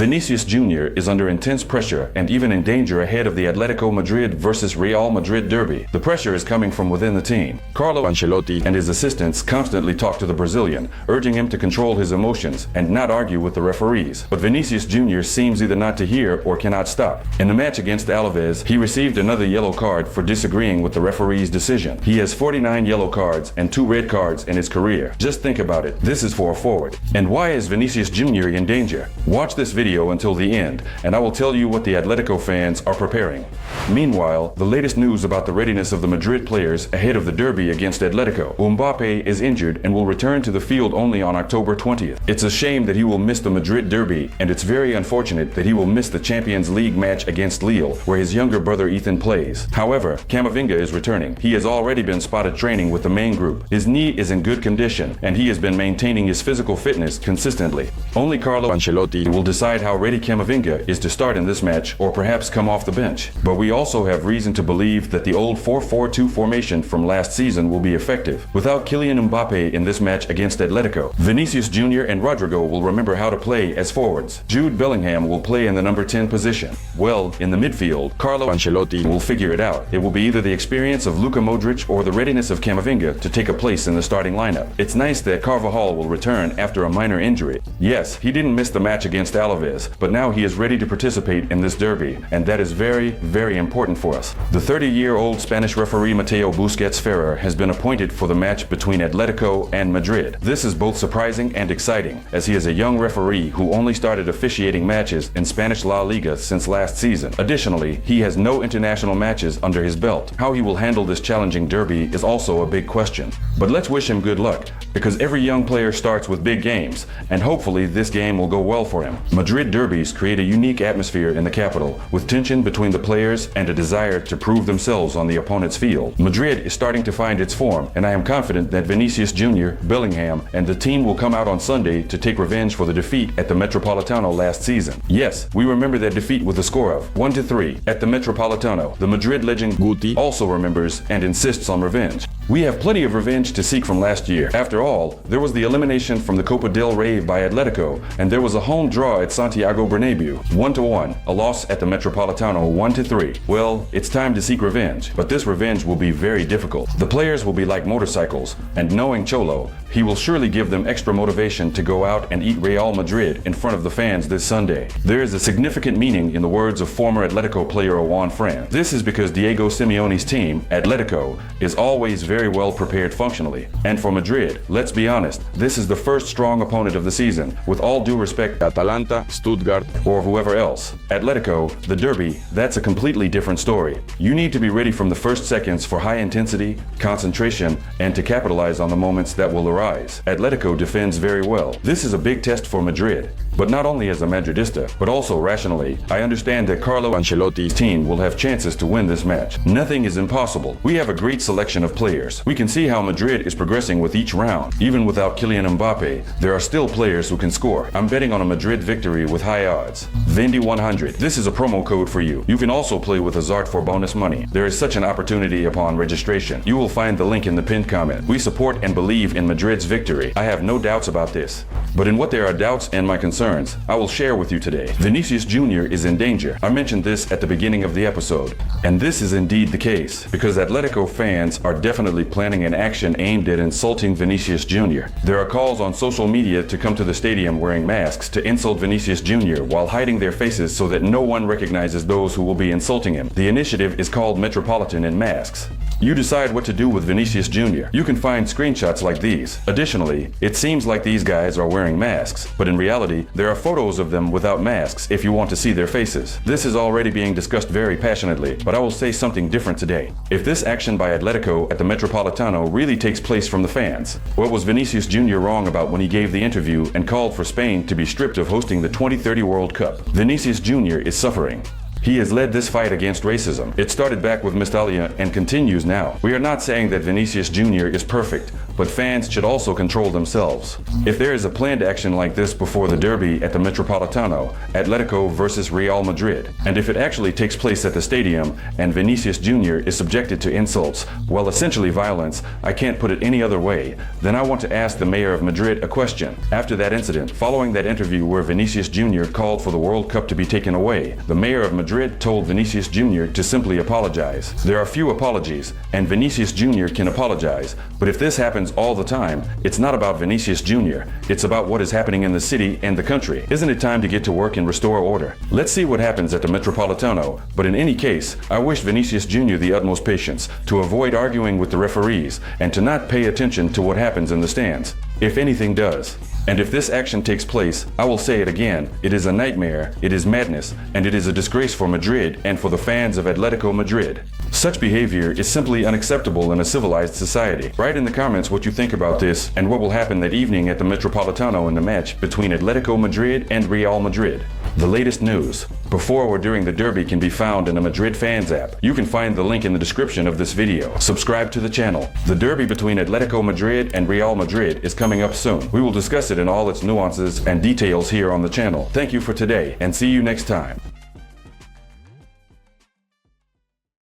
Vinicius Jr. is under intense pressure and even in danger ahead of the Atletico Madrid versus Real Madrid derby. The pressure is coming from within the team. Carlo Ancelotti and his assistants constantly talk to the Brazilian, urging him to control his emotions and not argue with the referees. But Vinicius Jr. seems either not to hear or cannot stop. In the match against Alaves, he received another yellow card for disagreeing with the referee's decision. He has 49 yellow cards and 2 red cards in his career. Just think about it. This is for a forward. And why is Vinicius Jr. in danger? Watch this video until the end, and I will tell you what the Atletico fans are preparing. Meanwhile, the latest news about the readiness of the Madrid players ahead of the derby against Atletico. Mbappe is injured and will return to the field only on October 20th. It's a shame that he will miss the Madrid derby, and it's very unfortunate that he will miss the Champions League match against Lille, where his younger brother Ethan plays. However, Camavinga is returning. He has already been spotted training with the main group. His knee is in good condition, and he has been maintaining his physical fitness consistently. Only Carlo Ancelotti will decide how ready Camavinga is to start in this match or perhaps come off the bench. But we also have reason to believe that the old 4-4-2 formation from last season will be effective. Without Kylian Mbappe in this match against Atletico, Vinicius Jr. and Rodrigo will remember how to play as forwards. Jude Bellingham will play in the number 10 position. Well, in the midfield, Carlo Ancelotti will figure it out. It will be either the experience of Luka Modric or the readiness of Camavinga to take a place in the starting lineup. It's nice that Carvajal will return after a minor injury. Yes, he didn't miss the match against Alaves, but now he is ready to participate in this derby, and that is very, very important for us. The 30-year-old Spanish referee Mateo Busquets Ferrer has been appointed for the match between Atletico and Madrid. This is both surprising and exciting, as he is a young referee who only started officiating matches in Spanish La Liga since last season. Additionally, he has no international matches under his belt. How he will handle this challenging derby is also a big question. But let's wish him good luck, because every young player starts with big games, and hopefully this game will go well for him. Madrid derbies create a unique atmosphere in the capital, with tension between the players and a desire to prove themselves on the opponent's field. Madrid is starting to find its form, and I am confident that Vinicius Jr., Bellingham, and the team will come out on Sunday to take revenge for the defeat at the Metropolitano last season. Yes, we remember that defeat with a score of 1-3 at the Metropolitano. The Madrid legend Guti also remembers and insists on revenge. We have plenty of revenge to seek from last year. After all, there was the elimination from the Copa del Rey by Atletico, and there was a home draw at Santiago Bernabeu, 1-1, a loss at the Metropolitano 1-3. Well, it's time to seek revenge, but this revenge will be very difficult. The players will be like motorcycles, and knowing Cholo, he will surely give them extra motivation to go out and eat Real Madrid in front of the fans this Sunday. There is a significant meaning in the words of former Atletico player Juan Fran. This is because Diego Simeone's team, Atletico, is always very well prepared functionally. And for Madrid, let's be honest, this is the first strong opponent of the season, with all due respect Atalanta, Stuttgart, or whoever else. Atletico, the derby, that's a completely different story. You need to be ready from the first seconds for high intensity, concentration, and to capitalize on the moments that will arise. Atletico defends very well. This is a big test for Madrid, but not only as a Madridista, but also rationally. I understand that Carlo Ancelotti's team will have chances to win this match. Nothing is impossible. We have a great selection of players. We can see how Madrid is progressing with each round. Even without Kylian Mbappe, there are still players who can score. I'm betting on a Madrid victory with high odds. Vindi 100. This is a promo code for you. You can also play with Hazard for bonus money. There is such an opportunity upon registration. You will find the link in the pinned comment. We support and believe in Madrid's victory. I have no doubts about this. But in what there are doubts and my concerns, I will share with you today. Vinicius Jr. is in danger. I mentioned this at the beginning of the episode. And this is indeed the case, because Atletico fans are definitely planning an action aimed at insulting Vinicius Jr. There are calls on social media to come to the stadium wearing masks to insult Vinicius Jr. while hiding their faces so that no one recognizes those who will be insulting him. The initiative is called Metropolitano in Masks. You decide what to do with Vinicius Jr. You can find screenshots like these. Additionally, it seems like these guys are wearing masks, but in reality, there are photos of them without masks if you want to see their faces. This is already being discussed very passionately, but I will say something different today. If this action by Atletico at the Metropolitano really takes place from the fans, what was Vinicius Jr. wrong about when he gave the interview and called for Spain to be stripped of hosting the 2030 World Cup? Vinicius Jr. is suffering. He has led this fight against racism. It started back with Mestalia and continues now. We are not saying that Vinicius Jr. is perfect, but fans should also control themselves. If there is a planned action like this before the derby at the Metropolitano, Atletico versus Real Madrid, and if it actually takes place at the stadium and Vinicius Jr. is subjected to insults, well, essentially violence, I can't put it any other way, then I want to ask the mayor of Madrid a question. After that incident, following that interview where Vinicius Jr. called for the World Cup to be taken away, the mayor of Madrid told Vinicius Jr. to simply apologize. There are few apologies, and Vinicius Jr. can apologize, but if this happens all the time, it's not about Vinicius Jr., it's about what is happening in the city and the country. Isn't it time to get to work and restore order? Let's see what happens at the Metropolitano, but in any case, I wish Vinicius Jr. the utmost patience, to avoid arguing with the referees, and to not pay attention to what happens in the stands, if anything does. And if this action takes place, I will say it again, it is a nightmare, it is madness, and it is a disgrace for Madrid and for the fans of Atletico Madrid. Such behavior is simply unacceptable in a civilized society. Write in the comments what you think about this and what will happen that evening at the Metropolitano in the match between Atletico Madrid and Real Madrid. The latest news before or during the derby can be found in the Madrid Fans app. You can find the link in the description of this video. Subscribe to the channel. The derby between Atletico Madrid and Real Madrid is coming up soon. We will discuss it in all its nuances and details here on the channel. Thank you for today and see you next time.